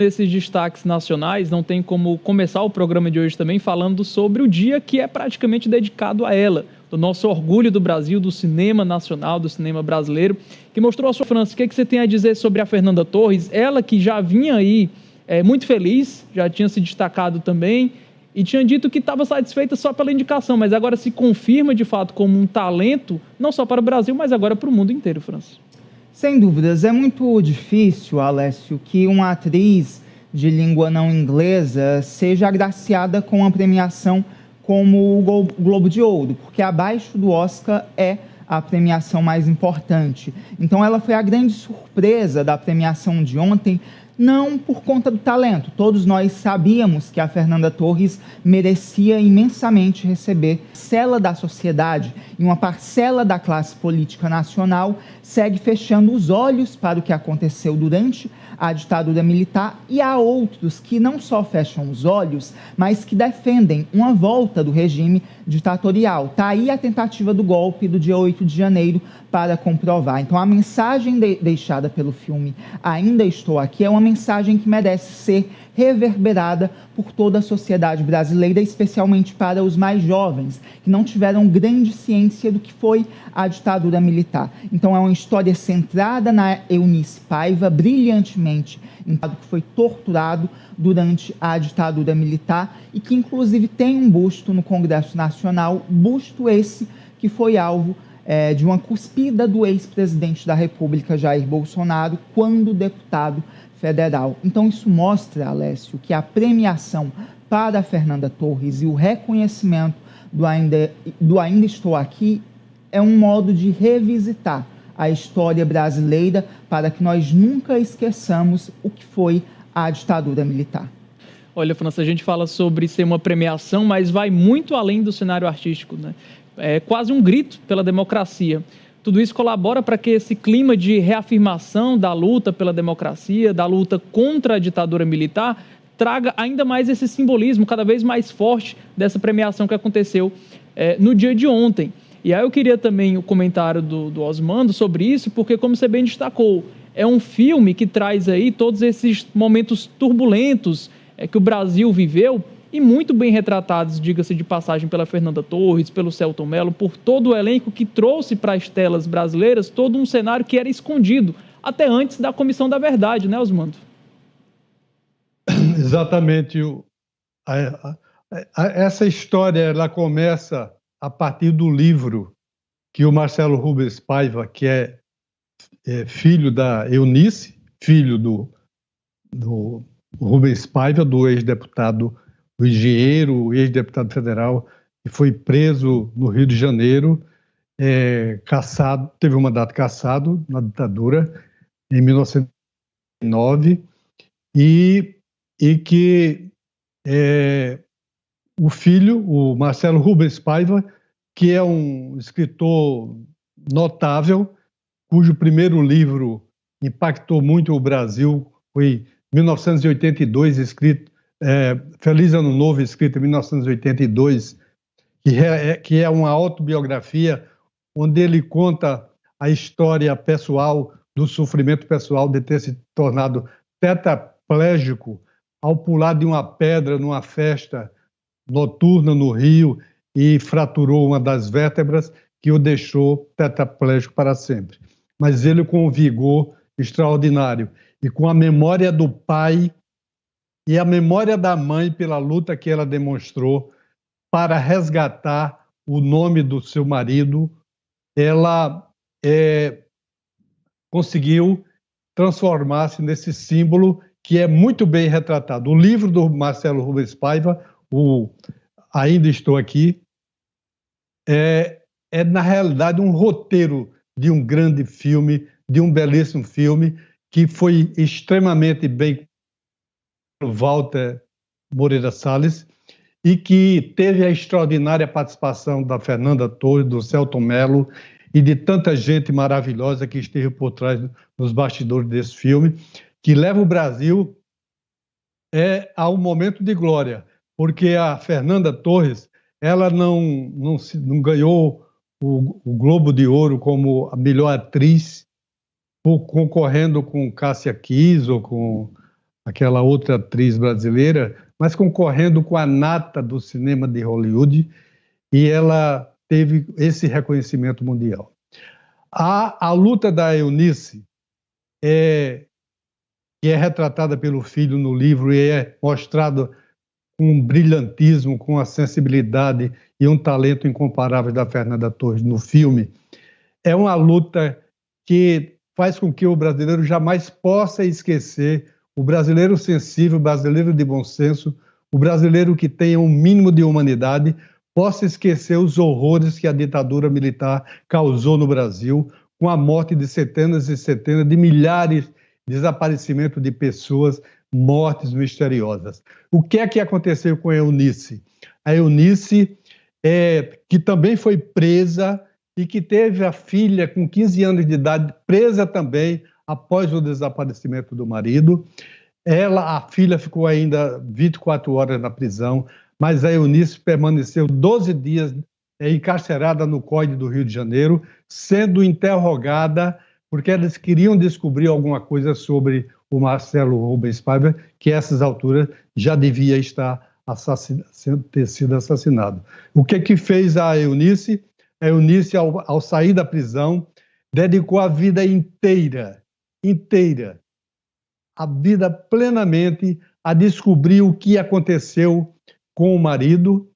Esses destaques nacionais, não tem como começar o programa de hoje também falando sobre o dia que é praticamente dedicado a ela, do nosso orgulho do Brasil, do cinema nacional, do cinema brasileiro, que mostrou a sua França. O que você tem a dizer sobre a Fernanda Torres? Ela que já vinha aí muito feliz, já tinha se destacado também, e tinha dito que estava satisfeita só pela indicação, mas agora se confirma de fato como um talento, não só para o Brasil, mas agora para o mundo inteiro, França. Sem dúvidas, é muito difícil, Alessio, que uma atriz de língua não inglesa seja agraciada com uma premiação como o Globo de Ouro, porque abaixo do Oscar é a premiação mais importante. Então ela foi a grande surpresa da premiação de ontem, não por conta do talento. Todos nós sabíamos que a Fernanda Torres merecia imensamente receber. Parcela da sociedade e uma parcela da classe política nacional segue fechando os olhos para o que aconteceu durante a ditadura militar, e há outros que não só fecham os olhos, mas que defendem uma volta do regime ditatorial. Está aí a tentativa do golpe do dia 8 de janeiro para comprovar. Então a mensagem deixada pelo filme Ainda Estou Aqui é uma mensagem que merece ser reverberada por toda a sociedade brasileira, especialmente para os mais jovens, que não tiveram grande ciência do que foi a ditadura militar. Então é uma história centrada na Eunice Paiva, brilhantemente, que foi torturado durante a ditadura militar e que inclusive tem um busto no Congresso Nacional, busto esse que foi alvo de uma cuspida do ex-presidente da República, Jair Bolsonaro, quando deputado federal. Então isso mostra, Alessio, que a premiação para a Fernanda Torres e o reconhecimento do Ainda Estou Aqui é um modo de revisitar a história brasileira para que nós nunca esqueçamos o que foi a ditadura militar. Olha, França, a gente fala sobre ser uma premiação, mas vai muito além do cenário artístico, né? É quase um grito pela democracia. Tudo isso colabora para que esse clima de reafirmação da luta pela democracia, da luta contra a ditadura militar, traga ainda mais esse simbolismo cada vez mais forte dessa premiação que aconteceu no dia de ontem. E aí eu queria também o comentário do Osmando sobre isso, porque, como você bem destacou, é um filme que traz aí todos esses momentos turbulentos que o Brasil viveu, e muito bem retratados, diga-se de passagem, pela Fernanda Torres, pelo Selton Mello, por todo o elenco que trouxe para as telas brasileiras todo um cenário que era escondido, até antes da Comissão da Verdade, né, Osmando? Exatamente. Essa história ela começa a partir do livro que o Marcelo Rubens Paiva, que é filho da Eunice, filho do Rubens Paiva, do ex-deputado, o engenheiro, ex-deputado federal, que foi preso no Rio de Janeiro, caçado, teve um mandato cassado na ditadura em 1909, e que o filho, o Marcelo Rubens Paiva, que é um escritor notável, cujo primeiro livro impactou muito o Brasil, foi em 1982, escrito Feliz Ano Novo, escrito em 1982, que é uma autobiografia onde ele conta a história pessoal, do sofrimento pessoal de ter se tornado tetraplégico ao pular de uma pedra numa festa noturna no Rio e fraturou uma das vértebras que o deixou tetraplégico para sempre. Mas ele com um vigor extraordinário e com a memória do pai e a memória da mãe pela luta que ela demonstrou para resgatar o nome do seu marido, ela conseguiu transformar-se nesse símbolo que é muito bem retratado. O livro do Marcelo Rubens Paiva, o Ainda Estou Aqui, é na realidade um roteiro de um grande filme, de um belíssimo filme, que foi extremamente bem pelo Walter Moreira Salles e que teve a extraordinária participação da Fernanda Torres, do Selton Mello e de tanta gente maravilhosa que esteve por trás nos bastidores desse filme, que leva o Brasil a um momento de glória, porque a Fernanda Torres, ela não ganhou o Globo de Ouro como a melhor atriz, concorrendo com Cássia Kiss ou com aquela outra atriz brasileira, mas concorrendo com a nata do cinema de Hollywood, e ela teve esse reconhecimento mundial. A luta da Eunice, que é retratada pelo filho no livro e é mostrada com um brilhantismo, com a sensibilidade e um talento incomparável da Fernanda Torres no filme, é uma luta que faz com que o brasileiro jamais possa esquecer, o brasileiro sensível, o brasileiro de bom senso, o brasileiro que tenha um mínimo de humanidade, possa esquecer os horrores que a ditadura militar causou no Brasil, com a morte de centenas e centenas de milhares de desaparecimentos de pessoas, mortes misteriosas. O que é que aconteceu com a Eunice? A Eunice, que também foi presa e que teve a filha com 15 anos de idade presa também após o desaparecimento do marido. A filha ficou ainda 24 horas na prisão, mas a Eunice permaneceu 12 dias encarcerada no COI do Rio de Janeiro, sendo interrogada porque eles queriam descobrir alguma coisa sobre o Marcelo Rubens Paiva, que a essas alturas já devia estar ter sido assassinado. O que fez a Eunice? A Eunice, ao sair da prisão, dedicou a vida inteira, a vida plenamente a descobrir o que aconteceu com o marido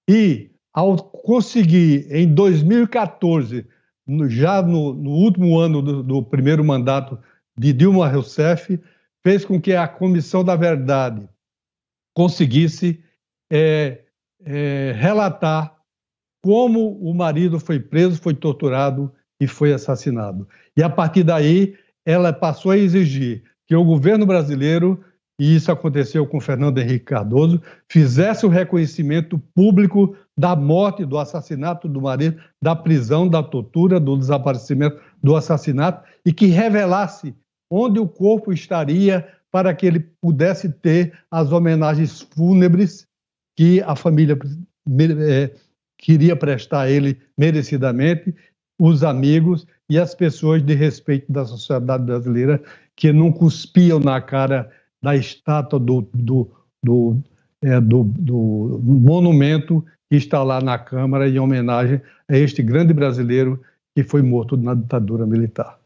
e, ao conseguir, em 2014, já no último ano do primeiro mandato de Dilma Rousseff, fez com que a Comissão da Verdade conseguisse relatar como o marido foi preso, foi torturado e foi assassinado. E, a partir daí, ela passou a exigir que o governo brasileiro, e isso aconteceu com Fernando Henrique Cardoso, fizesse o reconhecimento público da morte, do assassinato do marido, da prisão, da tortura, do desaparecimento, do assassinato, e que revelasse onde o corpo estaria para que ele pudesse ter as homenagens fúnebres que a família queria prestar a ele merecidamente, os amigos e as pessoas de respeito da sociedade brasileira que não cuspiam na cara da estátua do monumento que está lá na Câmara em homenagem a este grande brasileiro que foi morto na ditadura militar.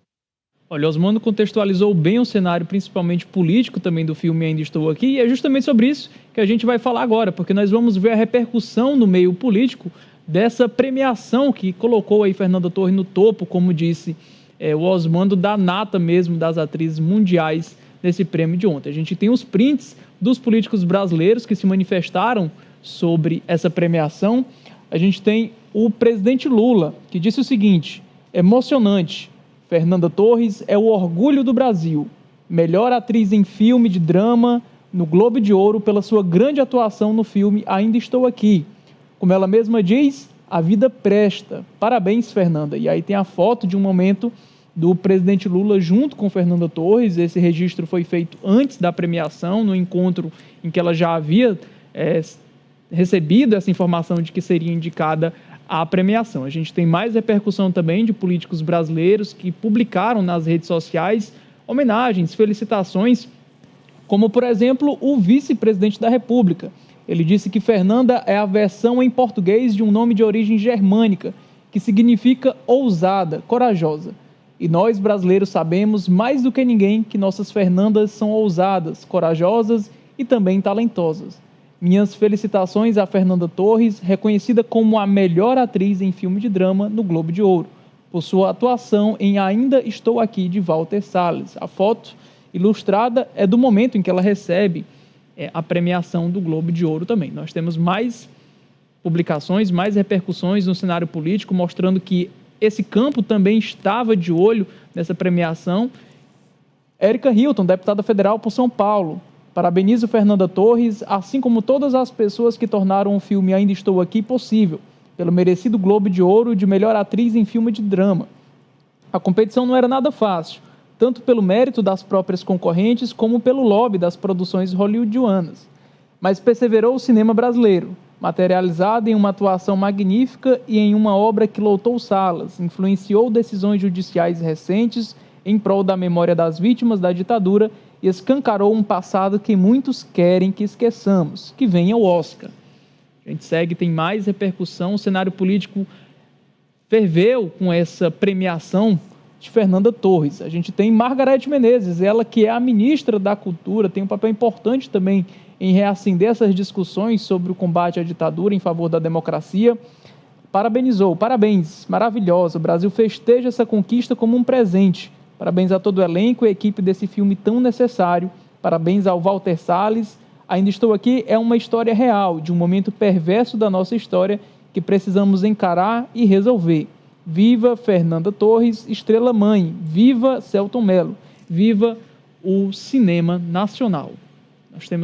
Olha, Osmando contextualizou bem o cenário, principalmente político também do filme Ainda Estou Aqui, e é justamente sobre isso que a gente vai falar agora, porque nós vamos ver a repercussão no meio político dessa premiação que colocou aí Fernanda Torres no topo, como disse o Osmando, da nata mesmo das atrizes mundiais nesse prêmio de ontem. A gente tem os prints dos políticos brasileiros que se manifestaram sobre essa premiação. A gente tem o presidente Lula, que disse o seguinte: emocionante, Fernanda Torres é o orgulho do Brasil, melhor atriz em filme de drama no Globo de Ouro pela sua grande atuação no filme Ainda Estou Aqui. Como ela mesma diz, a vida presta. Parabéns, Fernanda. E aí tem a foto de um momento do presidente Lula junto com Fernanda Torres. Esse registro foi feito antes da premiação, no encontro em que ela já havia recebido essa informação de que seria indicada à premiação. A gente tem mais repercussão também de políticos brasileiros que publicaram nas redes sociais homenagens, felicitações, como, por exemplo, o vice-presidente da República. Ele disse que Fernanda é a versão em português de um nome de origem germânica, que significa ousada, corajosa. E nós, brasileiros, sabemos mais do que ninguém que nossas Fernandas são ousadas, corajosas e também talentosas. Minhas felicitações a Fernanda Torres, reconhecida como a melhor atriz em filme de drama no Globo de Ouro, por sua atuação em Ainda Estou Aqui, de Walter Salles. A foto ilustrada é do momento em que ela recebe a premiação do Globo de Ouro também. Nós temos mais publicações, mais repercussões no cenário político, mostrando que esse campo também estava de olho nessa premiação. Érica Hilton, deputada federal por São Paulo, parabenizo Fernanda Torres, assim como todas as pessoas que tornaram o filme Ainda Estou Aqui possível, pelo merecido Globo de Ouro de melhor atriz em filme de drama. A competição não era nada fácil, tanto pelo mérito das próprias concorrentes como pelo lobby das produções hollywoodianas. Mas perseverou o cinema brasileiro, materializado em uma atuação magnífica e em uma obra que lotou salas, influenciou decisões judiciais recentes em prol da memória das vítimas da ditadura e escancarou um passado que muitos querem que esqueçamos, que venha o Oscar. A gente segue, tem mais repercussão, o cenário político ferveu com essa premiação de Fernanda Torres. A gente tem Margareth Menezes, ela que é a ministra da Cultura, tem um papel importante também em reacender essas discussões sobre o combate à ditadura em favor da democracia. Parabenizou, parabéns, maravilhosa, o Brasil festeja essa conquista como um presente. Parabéns a todo o elenco e a equipe desse filme tão necessário. Parabéns ao Walter Salles. Ainda Estou Aqui é uma história real, de um momento perverso da nossa história que precisamos encarar e resolver. Viva Fernanda Torres, estrela mãe. Viva Selton Mello. Viva o cinema nacional. Nós temos